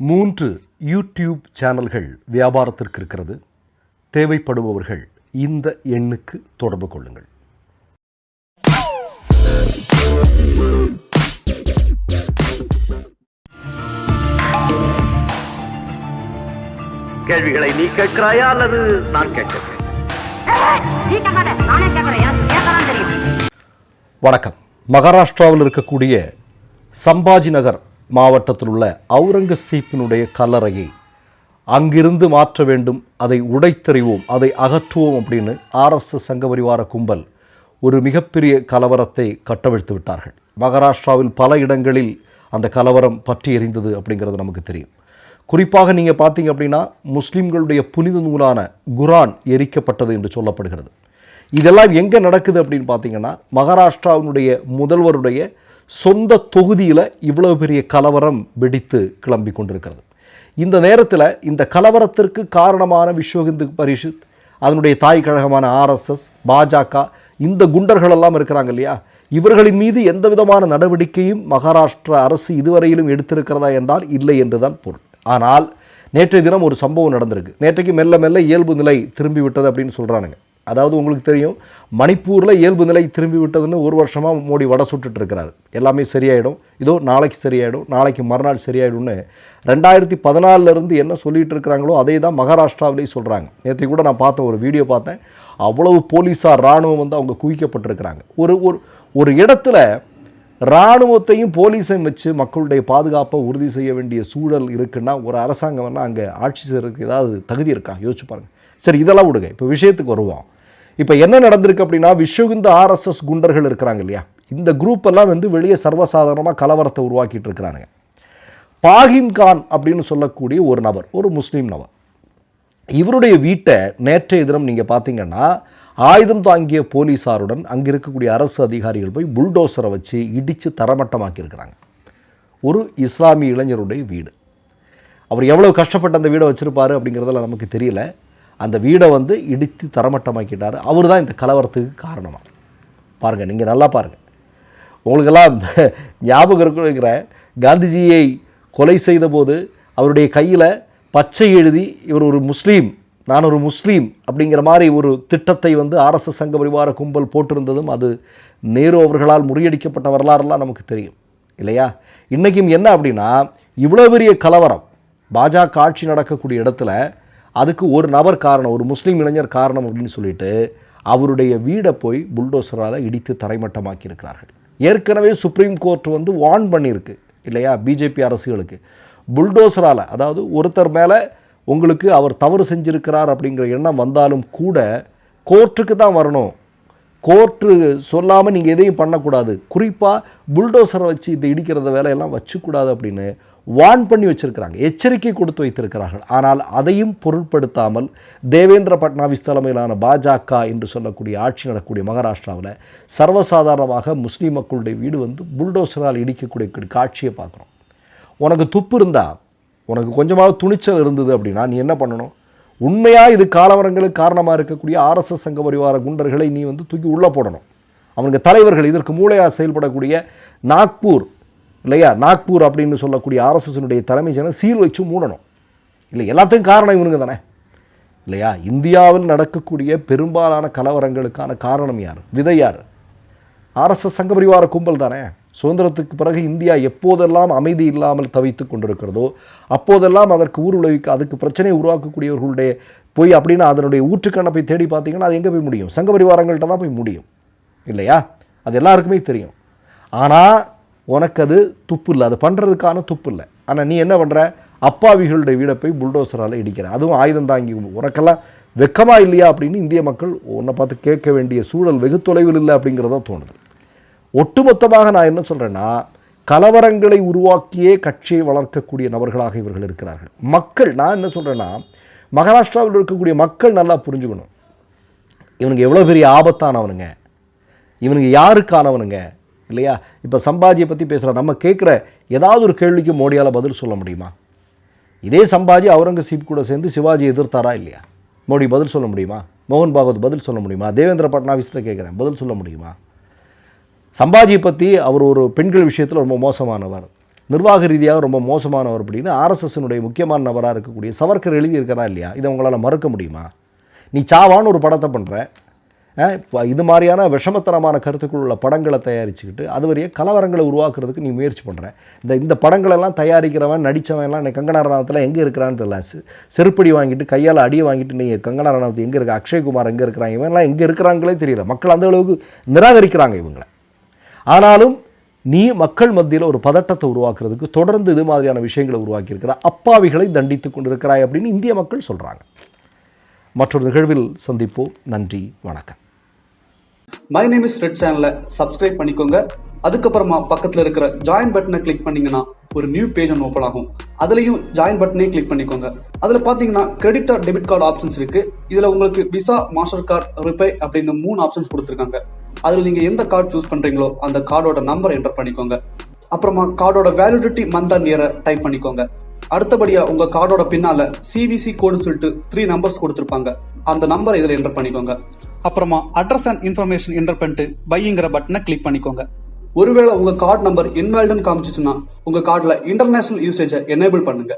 3 YouTube சேனல்கள் வியாபாரத்திற்கு இருக்கிறது. தேவைப்படுபவர்கள் இந்த எண்ணுக்கு தொடர்பு கொள்ளுங்கள். கேள்விகளை நீ கேட்கிறாயா அல்லது நான் கேட்கிறேன்? வணக்கம். மகாராஷ்டிராவில் இருக்கக்கூடிய சம்பாஜி நகர் மாவட்டத்தில் உள்ள அவுரங்கசீப்பினுடைய கல்லறையை அங்கிருந்து மாற்ற வேண்டும், அதை உடைத்தெறிவோம், அதை அகற்றுவோம் அப்படின்னு ஆர்எஸ்எஸ் சங்கபரிவார கும்பல் ஒரு மிகப்பெரிய கலவரத்தை கட்டவிழ்த்து விட்டார்கள். மகாராஷ்டிராவில் பல இடங்களில் அந்த கலவரம் பற்றி எரிந்தது அப்படிங்கிறது நமக்கு தெரியும். குறிப்பாக நீங்கள் பார்த்தீங்க அப்படின்னா முஸ்லீம்களுடைய புனித நூலான குரான் எரிக்கப்பட்டது என்று சொல்லப்படுகிறது. இதெல்லாம் எங்கே நடக்குது அப்படின்னு பார்த்தீங்கன்னா மகாராஷ்டிராவினுடைய முதல்வருடைய சொந்த தொகுதியில் இவ்வளவு பெரிய கலவரம் வெடித்து கிளம்பி கொண்டிருக்கிறது. இந்த நேரத்தில் இந்த கலவரத்திற்கு காரணமான விஸ்வ இந்து பரிஷத், அதனுடைய தாய் கழகமான ஆர்எஸ்எஸ், பாஜக, இந்த குண்டர்களெல்லாம் இருக்கிறாங்க இல்லையா, இவர்களின் மீது எந்த விதமான நடவடிக்கையும் மகாராஷ்டிரா அரசு இதுவரையிலும் எடுத்திருக்கிறதா என்றால் இல்லை என்றுதான் பொருள். ஆனால் நேற்றைய தினம் ஒரு சம்பவம் நடந்திருக்கு. நேற்றைக்கு மெல்ல மெல்ல இயல்பு நிலை திரும்பி விட்டது அப்படின்னு சொல்கிறானுங்க. அதாவது உங்களுக்கு தெரியும், மணிப்பூரில் இயல்பு நிலை திரும்பி விட்டதுன்னு ஒரு வருஷமாக மோடி வடை சுட்டுட்டு இருக்கிறாரு. எல்லாமே சரியாயிடும், இதோ நாளைக்கு சரியாயிடும், நாளைக்கு மறுநாள் சரியாயிடும்னு 2014 என்ன சொல்லிகிட்டு இருக்கிறாங்களோ அதே தான் மகாராஷ்டிராவிலேயே சொல்கிறாங்க. நேற்று கூட நான் பார்த்த ஒரு வீடியோ பார்த்தேன். அவ்வளவு போலீஸார் இராணுவம் வந்து அவங்க குவிக்கப்பட்டிருக்கிறாங்க. ஒரு இடத்துல இராணுவத்தையும் போலீஸையும் வச்சு மக்களுடைய பாதுகாப்பை உறுதி செய்ய வேண்டிய சூழல் இருக்குன்னா ஒரு அரசாங்கம் அங்கே ஆட்சி செய்கிறதுக்கு ஏதாவது தகுதி இருக்கா? யோசிச்சு பாருங்கள். சரி, இதெல்லாம் விடுங்க, இப்போ விஷயத்துக்கு வருவோம். இப்போ என்ன நடந்திருக்கு அப்படின்னா, விஸ்வ இந்து ஆர்எஸ்எஸ் குண்டர்கள் இருக்கிறாங்க இல்லையா, இந்த குரூப் எல்லாம் வந்து வெளியே சர்வசாதாரணமாக கலவரத்தை உருவாக்கிட்டு இருக்கிறாங்க. பாகிம் கான் அப்படின்னு சொல்லக்கூடிய ஒரு நபர், ஒரு முஸ்லீம் நபர், இவருடைய வீட்டை நேற்றைய தினம் நீங்கள் பார்த்தீங்கன்னா ஆயுதம் தாங்கிய போலீஸாருடன் அங்கே இருக்கக்கூடிய அரசு அதிகாரிகள் போய் புல்டோசரை வச்சு இடித்து தரமட்டமாக்கியிருக்கிறாங்க. ஒரு இஸ்லாமிய இளைஞருடைய வீடு. அவர் எவ்வளோ கஷ்டப்பட்டு அந்த வீடை வச்சுருப்பார் அப்படிங்கிறதெல்லாம் நமக்கு தெரியல. அந்த வீடை வந்து இடித்து தரமட்டமாக்கிட்டார். அவர் தான் இந்த கலவரத்துக்கு காரணமாக. பாருங்கள், நீங்கள் நல்லா பாருங்கள். உங்களுக்கெல்லாம் ஞாபகம் இருக்குங்கிற காந்திஜியை கொலை செய்த போது அவருடைய கையில் பச்சை எழுதி இவர் ஒரு முஸ்லீம், நான் ஒரு முஸ்லீம் அப்படிங்கிற மாதிரி ஒரு திட்டத்தை வந்து ஆர்எஸ்எஸ் சங்க பரிவார கும்பல் போட்டிருந்ததும் அது நேரு அவர்களால் முறியடிக்கப்பட்ட வரலாறுலாம் நமக்கு தெரியும் இல்லையா? இன்றைக்கும் என்ன அப்படின்னா, இவ்வளோ பெரிய கலவரம் பாஜக ஆட்சி நடக்கக்கூடிய இடத்துல அதுக்கு ஒரு நபர் காரணம், ஒரு முஸ்லீம் இளைஞர் காரணம் அப்படின்னு சொல்லிட்டு அவருடைய வீடை போய் புல்டோசரால் இடித்து தரைமட்டமாக்கி இருக்கிறார்கள். ஏற்கனவே சுப்ரீம் கோர்ட் வந்து வார்ன் பண்ணியிருக்கு இல்லையா பிஜேபி அரசுகளுக்கு, புல்டோசரால், அதாவது ஒருத்தர் மேலே உங்களுக்கு அவர் தவறு செஞ்சிருக்கிறார் அப்படிங்கிற எண்ணம் வந்தாலும் கூட கோர்ட்டுக்கு தான் வரணும், கோர்ட்டு சொல்லாமல் நீங்கள் எதையும் பண்ணக்கூடாது, குறிப்பாக புல்டோசரை வச்சு இந்த இடிக்கிறத வேலையெல்லாம் வச்சுக்கூடாது அப்படின்னு வார்ன் பண்ணி வச்சிருக்கிறாங்க, எச்சரிக்கை கொடுத்து வைத்திருக்கிறார்கள். ஆனால் அதையும் பொருட்படுத்தாமல் தேவேந்திர பட்னாவிஸ் தலைமையிலான பாஜக என்று சொல்லக்கூடிய ஆட்சி நடக்கக்கூடிய மகாராஷ்டிராவில் சர்வசாதாரணமாக முஸ்லீம் மக்களுடைய வீடு வந்து புல்டோசரால் இடிக்கக்கூடிய காட்சியை பார்க்குறோம். உனக்கு துப்பு இருந்தால், உனக்கு கொஞ்சமாவது துணிச்சல் இருந்தது அப்படின்னா நீ என்ன பண்ணணும்? உண்மையாக இது காலவரங்களுக்கு காரணமாக இருக்கக்கூடிய ஆர்எஸ்எஸ் சங்க பரிவார குண்டர்களை நீ வந்து தூக்கி உள்ளே போடணும். அவங்க தலைவர்கள், இதற்கு மூளையாக செயல்படக்கூடிய நாக்பூர் இல்லையா, நாக்பூர் அப்படின்னு சொல்லக்கூடிய ஆர்எஸ்எஸ்னுடைய தலைமை செயலர் சீல் வச்சு மூடணும். இல்லை, எல்லாத்துக்கும் காரணம் இவனுங்க தானே இல்லையா? இந்தியாவில் நடக்கக்கூடிய பெரும்பாலான கலவரங்களுக்கான காரணம் யார்? விதை யார்? ஆர்எஸ்எஸ் சங்க பரிவார கும்பல் தானே. சுதந்திரத்துக்கு பிறகு இந்தியா எப்போதெல்லாம் அமைதி இல்லாமல் தவித்து கொண்டிருக்கிறதோ அப்போதெல்லாம் அதற்கு ஊர் விளைவிக்க, அதுக்கு பிரச்சனையை உருவாக்கக்கூடியவர்களுடைய போய் அப்படின்னு அதனுடைய ஊற்றுக்கண்ணை போய் தேடி பார்த்தீங்கன்னா அது எங்கே போய் முடியும்? சங்க பரிவாரங்கள்ட்ட தான் போய் முடியும் இல்லையா? அது எல்லாருக்குமே தெரியும். ஆனால் உனக்கு அது துப்பு இல்லை, அது பண்ணுறதுக்கான துப்பு இல்லை. ஆனால் நீ என்ன பண்ணுற? அப்பாவிகளுடைய வீடை போய் புல்டோசரால் இடிக்கிற, அதுவும் ஆயுதம் தாங்கி. உனக்கெல்லாம் வெக்கமாக இல்லையா அப்படின்னு இந்திய மக்கள் உன்னை பார்த்து கேட்க வேண்டிய சூழல் வெகு தொலைவில் இல்லை அப்படிங்கிறதா தோணுது. ஒட்டுமொத்தமாக நான் என்ன சொல்கிறேன்னா, கலவரங்களை உருவாக்கியே கட்சியை வளர்க்கக்கூடிய நபர்களாக இவர்கள் இருக்கிறார்கள். மக்கள், நான் என்ன சொல்கிறேன்னா, மகாராஷ்டிராவில் இருக்கக்கூடிய மக்கள் நல்லா புரிஞ்சுக்கணும், இவனுங்க எவ்வளோ பெரிய ஆபத்தானவனுங்க, இவனுங்க யாருக்கானவனுங்க இல்லையா? இப்போ சம்பாஜியை பற்றி பேசுகிற நம்ம கேட்குற ஏதாவது ஒரு கேள்விக்கு மோடியால் பதில் சொல்ல முடியுமா? இதே சம்பாஜி அவுரங்கசீப் கூட சேர்ந்து சிவாஜி எதிர்த்தாரா இல்லையா? மோடி பதில் சொல்ல முடியுமா? மோகன் பாகவத் பதில் சொல்ல முடியுமா? தேவேந்திர பட்னாவிஸ்ல கேட்குறேன், பதில் சொல்ல முடியுமா? சம்பாஜியை பற்றி அவர் ஒரு பெண்கள் விஷயத்தில் ரொம்ப மோசமானவர், நிர்வாக ரீதியாக ரொம்ப மோசமானவர் அப்படின்னு ஆர்எஸ்எஸ்னுடைய முக்கியமான நபராக இருக்கக்கூடிய சவர்கர் எழுதியிருக்கிறா இல்லையா? இதை உங்களால் மறுக்க முடியுமா? நீ சாவான்னு ஒரு படத்தை பண்ணுற, இது மாதிரியான விஷமத்தனமான கருத்துக்கள் உள்ள படங்களை தயாரிச்சுக்கிட்டு அது வரைய கலவரங்களை உருவாக்குறதுக்கு நீ முயற்சி பண்ணுற. இந்த படங்களெல்லாம் தயாரிக்கிறவன் நடித்தவன்லாம் இன்னைக்கு கங்கனா ரனாவத்தில் எங்கே இருக்கிறான்னு தெரியல. செருப்படி வாங்கிட்டு கையால் அடியை வாங்கிட்டு நீங்கள் கங்கனா ரனாவத் எங்கே இருக்க, அக்ஷய்குமார் எங்கே இருக்கிறாங்க, இவன்லாம் எங்கே இருக்கிறாங்களே தெரியல. மக்கள் அந்த அளவுக்கு நிராகரிக்கிறாங்க இவங்களை. ஆனாலும் நீ மக்கள் மத்தியில் ஒரு பதட்டத்தை உருவாக்குறதுக்கு தொடர்ந்து இது மாதிரியான விஷயங்களை உருவாக்கியிருக்கிற அப்பாவிகளை தண்டித்து கொண்டிருக்கிறாய் அப்படின்னு இந்திய மக்கள் சொல்கிறாங்க. மற்றொரு நிகழ்வில் சந்திப்போம். நன்றி, வணக்கம். மை நேம் இஸ் ரெட் சேனலை சப்ஸ்கிரைப் பண்ணிக்கோங்க. அதுக்கப்புறமா பக்கத்தில் இருக்கிற ஜாயின் பட்டனை கிளிக் பண்ணீங்கன்னா ஒரு நியூ பேஜ் ஒன்று ஓப்பன் ஆகும். அதுலேயும் ஜாயின் பட்டனே கிளிக் பண்ணிக்கோங்க. அதில் பார்த்தீங்கன்னா credit R debit card options இருக்கு. இதில் உங்களுக்கு விசா, மாஸ்டர் கார்டு, ரிப்பே அப்படின்னு 3 ஆப்ஷன்ஸ் கொடுத்துருக்காங்க. அதில் நீங்கள் எந்த கார்டு சூஸ் பண்ணுறீங்களோ அந்த கார்டோட நம்பர் என்டர் பண்ணிக்கோங்க. அப்புறமா கார்டோட வேலிடிட்டி மந்த் அண்ட் இயரை டைப் பண்ணிக்கோங்க. அடுத்தபடியா உங்க கார்டோட பின்னால சிவிசி கோடுன்னு சொல்லிட்டு 3 நம்பர்ஸ் கொடுத்துருப்பாங்க. அந்த நம்பர் இதில் என்டர் பண்ணிக்கோங்க. அப்புறமா அட்ரஸ் அண்ட் இன்ஃபர்மேஷன் என்டர் பண்ணிட்டு பைங்கிற பட்டனை கிளிக் பண்ணிக்கோங்க. ஒருவேளை உங்க கார்டு நம்பர் இன்வாலிட்னு காமிச்சிச்சுன்னா உங்க கார்டுல இன்டர்நேஷனல் யூசேஜை எனேபிள் பண்ணுங்க.